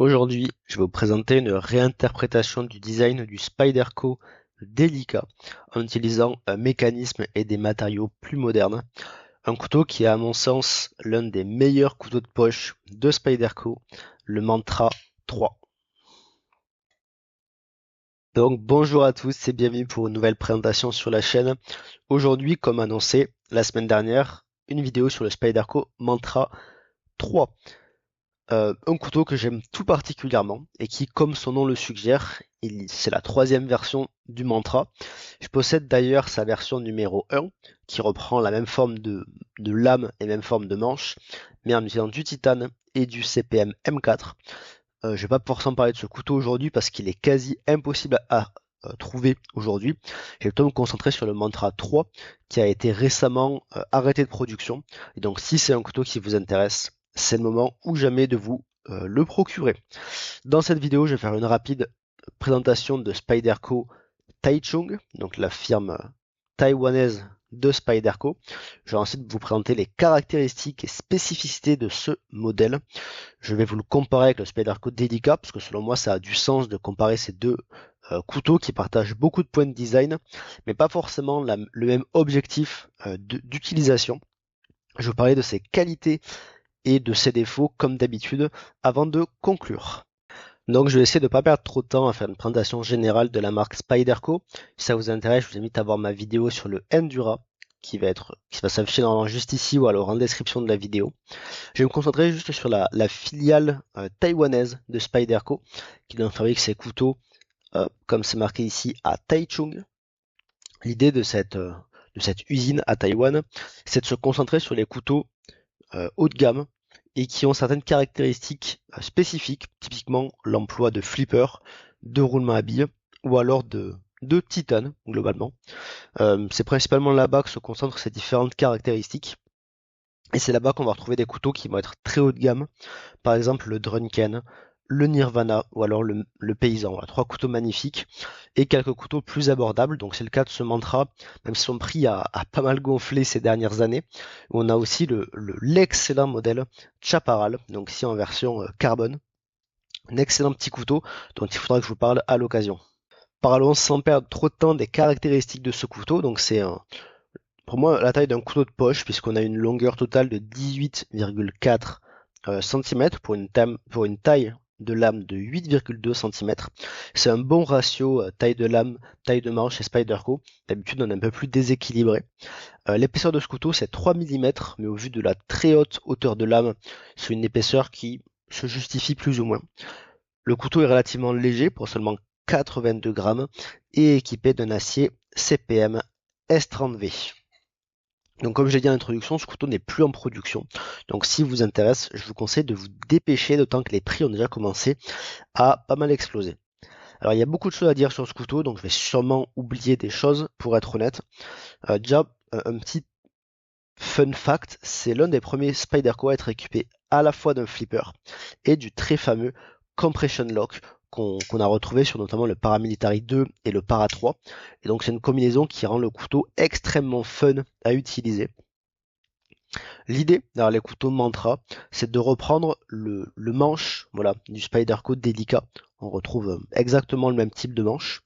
Aujourd'hui, je vais vous présenter une réinterprétation du design du Spyderco Delica en utilisant un mécanisme et des matériaux plus modernes. Un couteau qui est à mon sens l'un des meilleurs couteaux de poche de Spyderco, le Mantra 3. Donc bonjour à tous et bienvenue pour une nouvelle présentation sur la chaîne. Aujourd'hui, comme annoncé la semaine dernière, une vidéo sur le Spyderco Mantra 3. Un couteau que j'aime tout particulièrement et qui, comme son nom le suggère, c'est la troisième version du Mantra. Je possède d'ailleurs sa version numéro 1 qui reprend la même forme de lame et même forme de manche, mais en utilisant du titane et du CPM M4. Je vais pas forcément parler de ce couteau aujourd'hui parce qu'il est quasi impossible à trouver aujourd'hui. Je vais plutôt me concentrer sur le Mantra 3 qui a été récemment arrêté de production. Et donc si c'est un couteau qui vous intéresse, c'est le moment ou jamais de vous le procurer. Dans cette vidéo, je vais faire une rapide présentation de Spyderco Taichung, donc la firme taïwanaise de Spyderco. Je vais ensuite vous présenter les caractéristiques et spécificités de ce modèle. Je vais vous le comparer avec le Spyderco Delica, parce que selon moi, ça a du sens de comparer ces deux couteaux qui partagent beaucoup de points de design, mais pas forcément le même objectif d'utilisation. Je vais vous parler de ses qualités et de ses défauts, comme d'habitude, avant de conclure. Donc je vais essayer de ne pas perdre trop de temps à faire une présentation générale de la marque Spyderco. Si ça vous intéresse, je vous invite à voir ma vidéo sur le Endura, qui va s'afficher normalement juste ici ou alors en description de la vidéo. Je vais me concentrer juste sur la filiale taïwanaise de Spyderco, qui donc fabrique ses couteaux, comme c'est marqué ici, à Taichung. L'idée de cette usine à Taïwan, c'est de se concentrer sur les couteaux haut de gamme et qui ont certaines caractéristiques spécifiques, typiquement l'emploi de flippers, de roulements à billes ou alors de titane globalement. C'est principalement là-bas que se concentrent ces différentes caractéristiques. Et c'est là-bas qu'on va retrouver des couteaux qui vont être très haut de gamme, par exemple le Drunken, le Nirvana ou alors le Paysan. Voilà, trois couteaux magnifiques et quelques couteaux plus abordables. Donc c'est le cas de ce Mantra, même si son prix a pas mal gonflé ces dernières années. On a aussi l'excellent modèle Chaparral, donc ici en version carbone. Un excellent petit couteau dont il faudra que je vous parle à l'occasion. Parlons sans perdre trop de temps des caractéristiques de ce couteau. Donc c'est pour moi la taille d'un couteau de poche puisqu'on a une longueur totale de 18,4 cm pour une taille de lame de 8,2 cm. C'est un bon ratio taille de lame, taille de manche chez Spyderco. D'habitude on est un peu plus déséquilibré. L'épaisseur de ce couteau c'est 3 mm, mais au vu de la très haute hauteur de lame, c'est une épaisseur qui se justifie plus ou moins. Le couteau est relativement léger pour seulement 82 grammes et équipé d'un acier CPM S30V. Donc comme j'ai dit en introduction, ce couteau n'est plus en production. Donc si vous intéresse, je vous conseille de vous dépêcher, d'autant que les prix ont déjà commencé à pas mal exploser. Alors il y a beaucoup de choses à dire sur ce couteau, donc je vais sûrement oublier des choses pour être honnête. Déjà, un petit fun fact, c'est l'un des premiers Spyderco à être équipé à la fois d'un flipper et du très fameux Compression Lock qu'on a retrouvé sur notamment le Paramilitary 2 et le Para 3. Et donc c'est une combinaison qui rend le couteau extrêmement fun à utiliser. L'idée derrière les couteaux Mantra, c'est de reprendre le manche, voilà, du Spyderco Delica. On retrouve exactement le même type de manche,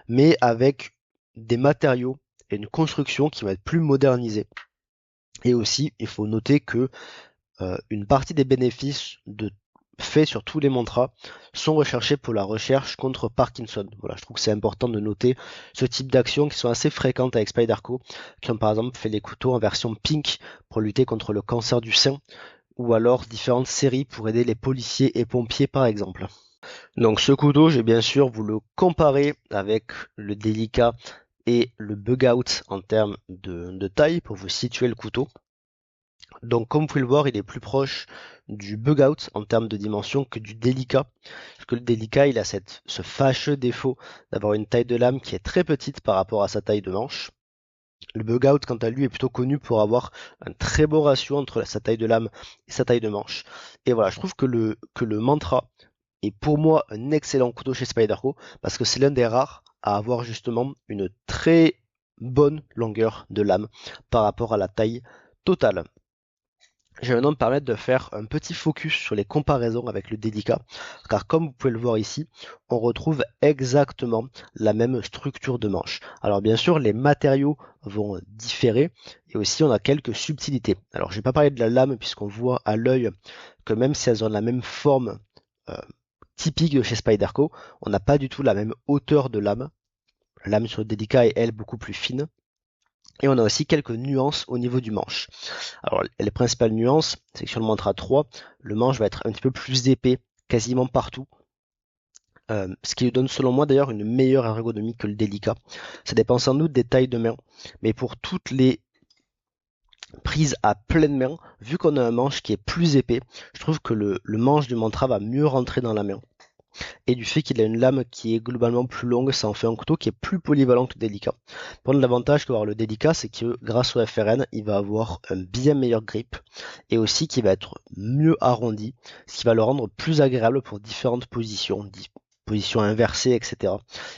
mais avec des matériaux et une construction qui va être plus modernisée. Et aussi, il faut noter que une partie des bénéfices faits sur tous les mantras sont recherchés pour la recherche contre Parkinson. Voilà, je trouve que c'est important de noter ce type d'actions qui sont assez fréquentes avec Spyderco, qui ont par exemple fait les couteaux en version pink pour lutter contre le cancer du sein, ou alors différentes séries pour aider les policiers et pompiers par exemple. Donc ce couteau, j'ai bien sûr vous le comparer avec le Delica et le Bug Out en termes de taille pour vous situer le couteau. Donc comme vous pouvez le voir, il est plus proche du Bug Out en termes de dimension que du Delica. Parce que le Delica, il a ce fâcheux défaut d'avoir une taille de lame qui est très petite par rapport à sa taille de manche. Le Bug Out, quant à lui, est plutôt connu pour avoir un très beau ratio entre sa taille de lame et sa taille de manche. Et voilà, je trouve que le Mantra est pour moi un excellent couteau chez Spyderco parce que c'est l'un des rares à avoir justement une très bonne longueur de lame par rapport à la taille totale. je vais maintenant me permettre de faire un petit focus sur les comparaisons avec le Delica, car comme vous pouvez le voir ici, on retrouve exactement la même structure de manche. Alors bien sûr, les matériaux vont différer, et aussi on a quelques subtilités. Alors je vais pas parler de la lame, puisqu'on voit à l'œil que même si elles ont la même forme euh, typique de chez Spyderco, on n'a pas du tout la même hauteur de lame. La lame sur le Delica est elle beaucoup plus fine. Et on a aussi quelques nuances au niveau du manche. Alors les principales nuances, c'est que sur le Mantra 3, le manche va être un petit peu plus épais quasiment partout. Ce qui lui donne selon moi d'ailleurs une meilleure ergonomie que le Delica. Ça dépend sans doute des tailles de main, mais pour toutes les prises à pleine main, vu qu'on a un manche qui est plus épais, je trouve que le manche du Mantra va mieux rentrer dans la main. Et du fait qu'il a une lame qui est globalement plus longue, ça en fait un couteau qui est plus polyvalent que le Delica. Par contre, l'avantage qu'avoir le Delica, c'est que grâce au FRN, il va avoir un bien meilleur grip et aussi qu'il va être mieux arrondi, ce qui va le rendre plus agréable pour différentes positions, positions inversées, etc.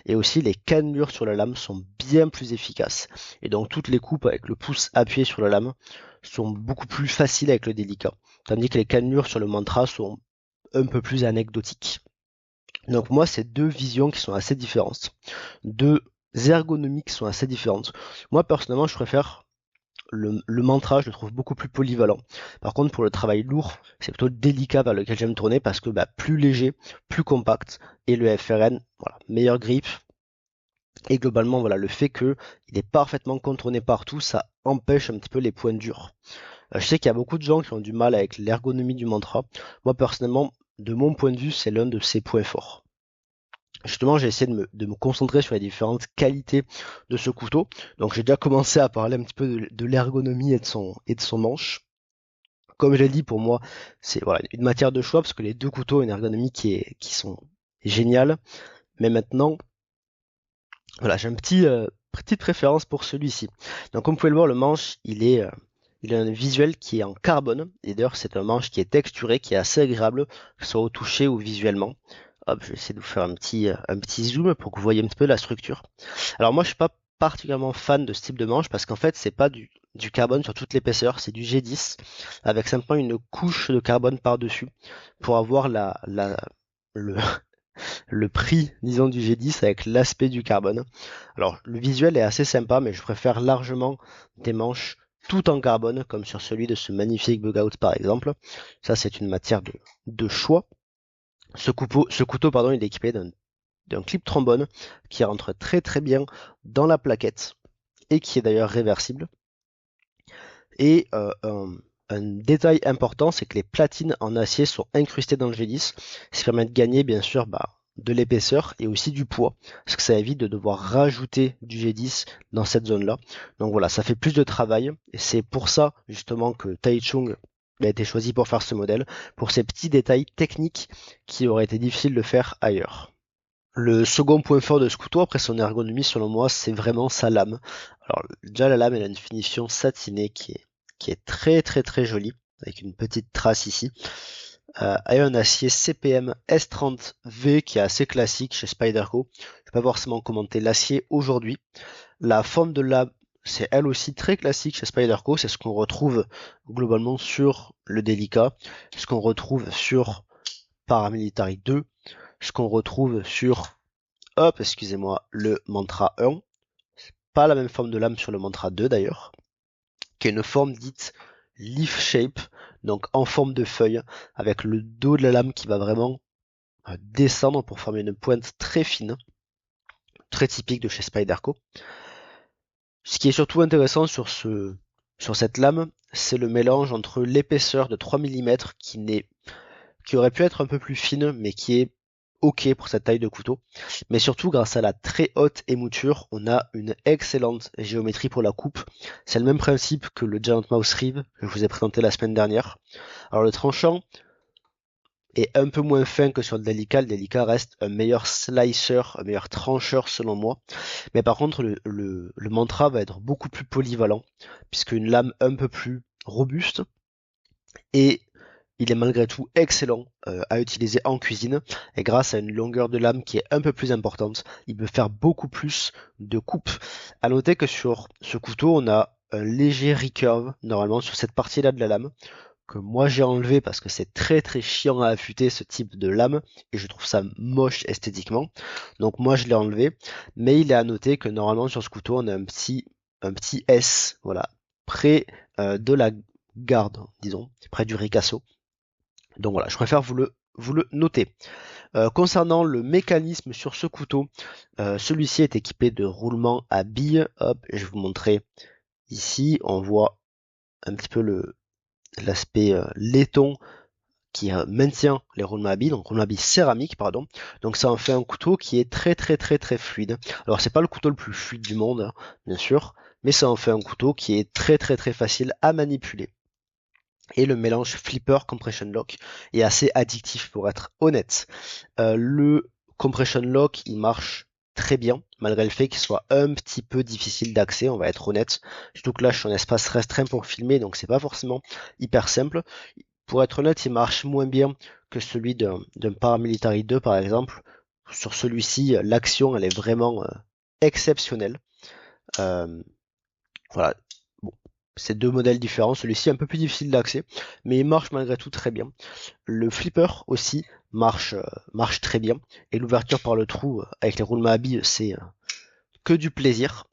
Et aussi, les cannelures sur la lame sont bien plus efficaces. Et donc, toutes les coupes avec le pouce appuyé sur la lame sont beaucoup plus faciles avec le Delica. Tandis que les cannelures sur le Mantra sont un peu plus anecdotiques. Donc moi, c'est deux visions qui sont assez différentes, deux ergonomies qui sont assez différentes. Moi, personnellement, je préfère le Mantra, je le trouve beaucoup plus polyvalent. Par contre, pour le travail lourd, c'est plutôt le Delica vers lequel j'aime tourner parce que plus léger, plus compact, et le FRN, voilà, meilleur grip. Et globalement, voilà, le fait qu'il est parfaitement contourné partout, ça empêche un petit peu les points durs. Je sais qu'il y a beaucoup de gens qui ont du mal avec l'ergonomie du Mantra. Moi, personnellement, de mon point de vue, c'est l'un de ses points forts. Justement, j'ai essayé de me concentrer sur les différentes qualités de ce couteau. Donc j'ai déjà commencé à parler un petit peu de l'ergonomie et de son manche. Comme je l'ai dit, pour moi, c'est voilà, une matière de choix parce que les deux couteaux ont une ergonomie qui sont géniales. Mais maintenant, voilà, j'ai petite préférence pour celui-ci. Donc comme vous pouvez le voir, le manche, il a un visuel qui est en carbone. Et d'ailleurs, c'est un manche qui est texturé, qui est assez agréable, que ce soit au toucher ou visuellement. Hop, je vais essayer de vous faire un petit zoom pour que vous voyez un petit peu la structure. Alors moi, je suis pas particulièrement fan de ce type de manche parce qu'en fait, c'est pas du carbone sur toute l'épaisseur, c'est du G10 avec simplement une couche de carbone par-dessus pour avoir le, le prix, disons, du G10 avec l'aspect du carbone. Alors, le visuel est assez sympa, mais je préfère largement des manches tout en carbone, comme sur celui de ce magnifique Bug-Out par exemple. Ça, c'est une matière de choix. Ce couteau, pardon, il est équipé d'un clip trombone qui rentre très très bien dans la plaquette et qui est d'ailleurs réversible. Et un détail important, c'est que les platines en acier sont incrustées dans le G10, ce qui permet de gagner bien sûr de l'épaisseur et aussi du poids, parce que ça évite de devoir rajouter du G10 dans cette zone-là. Donc voilà, ça fait plus de travail, et c'est pour ça justement que Taichung a été choisi pour faire ce modèle, pour ces petits détails techniques qui auraient été difficiles de faire ailleurs. Le second point fort de ce couteau, après son ergonomie, selon moi, c'est vraiment sa lame. Alors, déjà, la lame, elle a une finition satinée qui est très très très jolie, avec une petite trace ici. Et un acier CPM S30V qui est assez classique chez Spyderco. Je vais pas forcément commenter l'acier aujourd'hui. La forme de lame, c'est elle aussi très classique chez Spyderco. C'est ce qu'on retrouve globalement sur le Delica, ce qu'on retrouve sur Paramilitary 2, ce qu'on retrouve sur, hop, excusez-moi, le Mantra 1. Pas la même forme de lame sur le Mantra 2 d'ailleurs, qui est une forme dite leaf shape, donc en forme de feuille, avec le dos de la lame qui va vraiment descendre pour former une pointe très fine, très typique de chez Spyderco. Ce qui est surtout intéressant sur cette lame, c'est le mélange entre l'épaisseur de 3 mm qui aurait pu être un peu plus fine, mais qui est ok pour cette taille de couteau. Mais surtout, grâce à la très haute émouture, on a une excellente géométrie pour la coupe. C'est le même principe que le Giant Mouse Reeve que je vous ai présenté la semaine dernière. Alors le tranchant est un peu moins fin que sur le Delica. Le Delica reste un meilleur slicer, un meilleur trancheur selon moi. Mais par contre, le Mantra va être beaucoup plus polyvalent, puisque une lame un peu plus robuste et il est malgré tout excellent à utiliser en cuisine et grâce à une longueur de lame qui est un peu plus importante, il peut faire beaucoup plus de coupes. À noter que sur ce couteau, on a un léger recurve normalement sur cette partie-là de la lame que moi j'ai enlevé parce que c'est très très chiant à affûter ce type de lame et je trouve ça moche esthétiquement. Donc moi je l'ai enlevé, mais il est à noter que normalement sur ce couteau on a un petit S, voilà, près de la garde, disons, près du ricasso. Donc voilà, je préfère vous le noter. Concernant le mécanisme sur ce couteau, celui-ci est équipé de roulement à billes. Hop, je vais vous montrer ici. On voit un petit peu l'aspect laiton qui maintient les roulements à billes, donc roulements à billes céramique, pardon. Donc ça en fait un couteau qui est très très très très fluide. Alors c'est pas le couteau le plus fluide du monde, hein, bien sûr, mais ça en fait un couteau qui est très très très facile à manipuler. Et le mélange flipper compression lock est assez addictif pour être honnête. Le compression lock il marche très bien malgré le fait qu'il soit un petit peu difficile d'accès, on va être honnête. Surtout que là je suis en espace restreint pour filmer donc c'est pas forcément hyper simple. Pour être honnête il marche moins bien que celui d'un Paramilitary 2 par exemple. Sur celui-ci l'action elle est vraiment exceptionnelle. Euh, voilà. Bon, c'est deux modèles différents. Celui-ci est un peu plus difficile d'accès, mais il marche malgré tout très bien. Le flipper aussi marche très bien. Et l'ouverture par le trou avec les roulements à billes, c'est que du plaisir.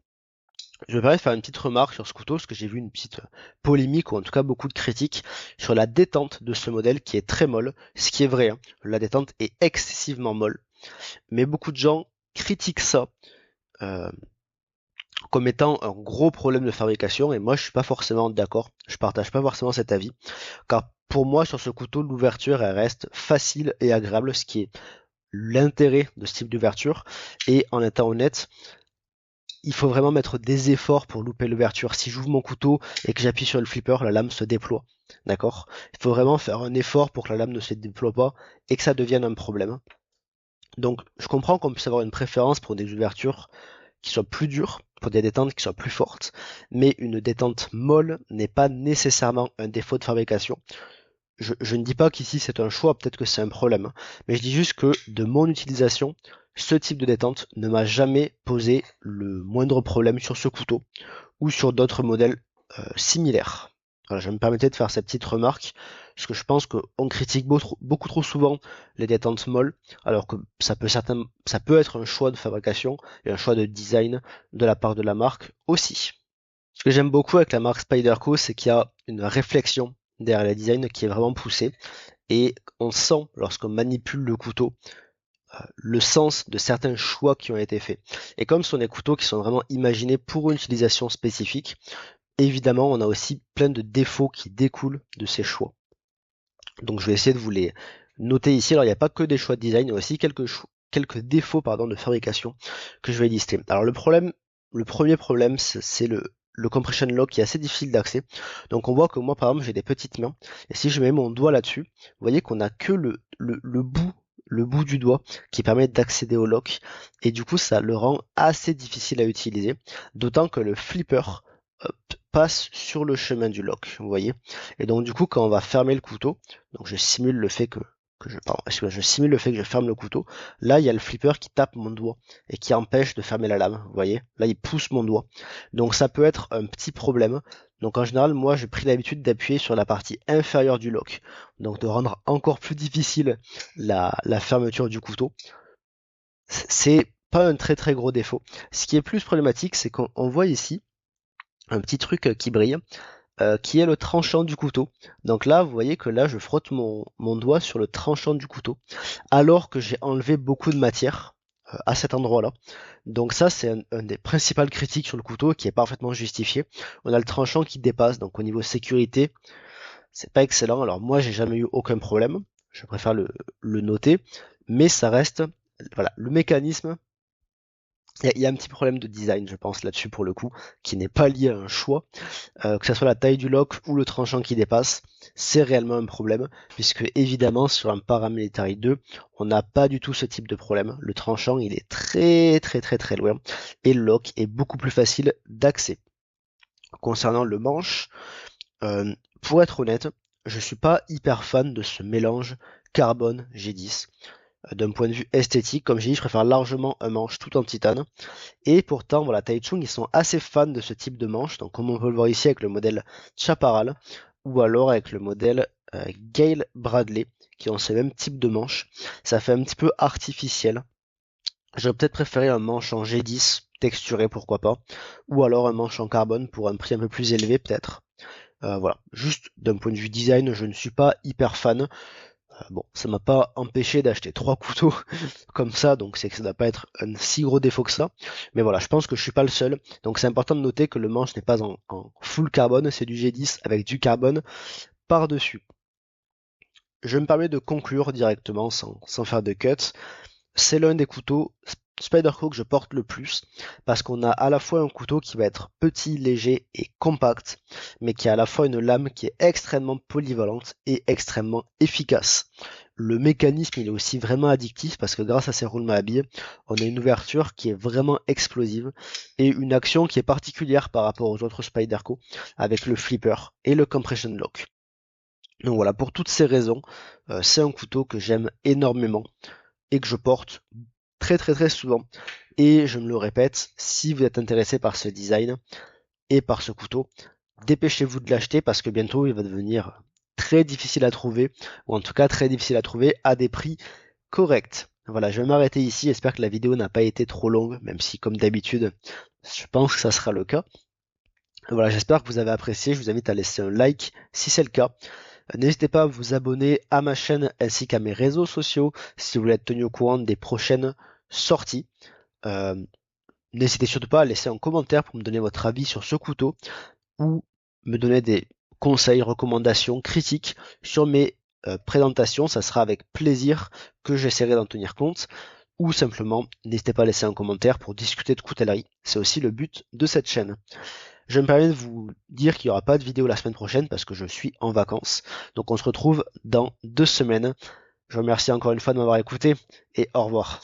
Je me permets de faire une petite remarque sur ce couteau, parce que j'ai vu une petite polémique, ou en tout cas beaucoup de critiques, sur la détente de ce modèle qui est très molle. Ce qui est vrai, hein. La détente est excessivement molle. Mais beaucoup de gens critiquent ça. Euh, comme étant un gros problème de fabrication et moi je suis pas forcément d'accord, je partage pas forcément cet avis car pour moi sur ce couteau l'ouverture elle reste facile et agréable ce qui est l'intérêt de ce type d'ouverture et en étant honnête il faut vraiment mettre des efforts pour louper l'ouverture. Si j'ouvre mon couteau et que j'appuie sur le flipper, la lame se déploie. D'accord? Il faut vraiment faire un effort pour que la lame ne se déploie pas et que ça devienne un problème. Donc je comprends qu'on puisse avoir une préférence pour des ouvertures qui soient plus dures, pour des détentes qui soient plus fortes, mais une détente molle n'est pas nécessairement un défaut de fabrication. Je ne dis pas qu'ici c'est un choix, peut-être que c'est un problème, hein, mais je dis juste que de mon utilisation, ce type de détente ne m'a jamais posé le moindre problème sur ce couteau ou sur d'autres modèles similaires. Voilà, je me permettais de faire cette petite remarque, parce que je pense qu'on critique beaucoup trop souvent les détentes molles, alors que ça peut être un choix de fabrication et un choix de design de la part de la marque aussi. Ce que j'aime beaucoup avec la marque Spyderco, c'est qu'il y a une réflexion derrière les designs qui est vraiment poussée, et on sent lorsqu'on manipule le couteau le sens de certains choix qui ont été faits. Et comme ce sont des couteaux qui sont vraiment imaginés pour une utilisation spécifique, évidemment, on a aussi plein de défauts qui découlent de ces choix. Donc je vais essayer de vous les noter ici. Alors il n'y a pas que des choix de design, il y a aussi quelques défauts de fabrication que je vais lister. Alors le premier problème, c'est le compression lock qui est assez difficile d'accès. Donc on voit que moi par exemple j'ai des petites mains et si je mets mon doigt là-dessus, vous voyez qu'on a que le bout du doigt qui permet d'accéder au lock et du coup ça le rend assez difficile à utiliser, d'autant que le flipper passe sur le chemin du lock, vous voyez. Et donc du coup quand on va fermer le couteau, donc je simule le fait je simule le fait que je ferme le couteau, là il y a le flipper qui tape mon doigt et qui empêche de fermer la lame, vous voyez. Là il pousse mon doigt. Donc ça peut être un petit problème. Donc en général moi j'ai pris l'habitude d'appuyer sur la partie inférieure du lock, donc de rendre encore plus difficile la fermeture du couteau. C'est pas un très très gros défaut. Ce qui est plus problématique c'est qu'on voit ici un petit truc qui brille, qui est le tranchant du couteau. Donc là, vous voyez que là, je frotte mon doigt sur le tranchant du couteau, alors que j'ai enlevé beaucoup de matière à cet endroit-là. Donc ça, c'est un des principales critiques sur le couteau qui est parfaitement justifié. On a le tranchant qui dépasse, donc au niveau sécurité, c'est pas excellent. Alors moi, j'ai jamais eu aucun problème, je préfère le noter, mais ça reste, voilà, le mécanisme. Il y a un petit problème de design, je pense, là-dessus pour le coup, qui n'est pas lié à un choix, que ce soit la taille du lock ou le tranchant qui dépasse, c'est réellement un problème, puisque évidemment sur un Paramilitary 2, on n'a pas du tout ce type de problème. Le tranchant il est très très très très loin, et le lock est beaucoup plus facile d'accès. Concernant le manche, pour être honnête, je suis pas hyper fan de ce mélange carbone G10. D'un point de vue esthétique, comme j'ai dit, je préfère largement un manche tout en titane. Et pourtant, voilà, Taichung, ils sont assez fans de ce type de manche. Donc, comme on peut le voir ici avec le modèle Chaparral, ou alors avec le modèle Gale Bradley, qui ont ce même type de manche. Ça fait un petit peu artificiel. J'aurais peut-être préféré un manche en G10 texturé, pourquoi pas, ou alors un manche en carbone pour un prix un peu plus élevé peut-être. Voilà, juste d'un point de vue design, je ne suis pas hyper fan. Bon, ça m'a pas empêché d'acheter 3 couteaux comme ça, donc c'est que ça doit pas être un si gros défaut que ça. Mais voilà, je pense que je suis pas le seul. Donc c'est important de noter que le manche n'est pas en full carbone, c'est du G10 avec du carbone par-dessus. Je me permets de conclure directement sans faire de cut. C'est l'un des couteaux Spyderco que je porte le plus parce qu'on a à la fois un couteau qui va être petit, léger et compact, mais qui a à la fois une lame qui est extrêmement polyvalente et extrêmement efficace. Le mécanisme il est aussi vraiment addictif parce que grâce à ces roulements à billes, on a une ouverture qui est vraiment explosive et une action qui est particulière par rapport aux autres Spyderco avec le flipper et le compression lock. Donc voilà, pour toutes ces raisons, c'est un couteau que j'aime énormément et que je porte très souvent. Et je me le répète, si vous êtes intéressé par ce design et par ce couteau, dépêchez-vous de l'acheter parce que bientôt il va devenir très difficile à trouver, ou en tout cas très difficile à trouver à des prix corrects. Voilà, je vais m'arrêter ici, j'espère que la vidéo n'a pas été trop longue, même si comme d'habitude, je pense que ça sera le cas. Voilà, j'espère que vous avez apprécié, je vous invite à laisser un like si c'est le cas. N'hésitez pas à vous abonner à ma chaîne ainsi qu'à mes réseaux sociaux si vous voulez être tenu au courant des prochaines sorties. Euh, N'hésitez surtout pas à laisser un commentaire pour me donner votre avis sur ce couteau ou me donner des conseils, recommandations, critiques sur mes présentations. Ça sera avec plaisir que j'essaierai d'en tenir compte. Ou simplement, n'hésitez pas à laisser un commentaire pour discuter de coutellerie. C'est aussi le but de cette chaîne. Je me permets de vous dire qu'il n'y aura pas de vidéo la semaine prochaine parce que je suis en vacances. Donc on se retrouve dans 2 semaines. Je vous remercie encore une fois de m'avoir écouté et au revoir.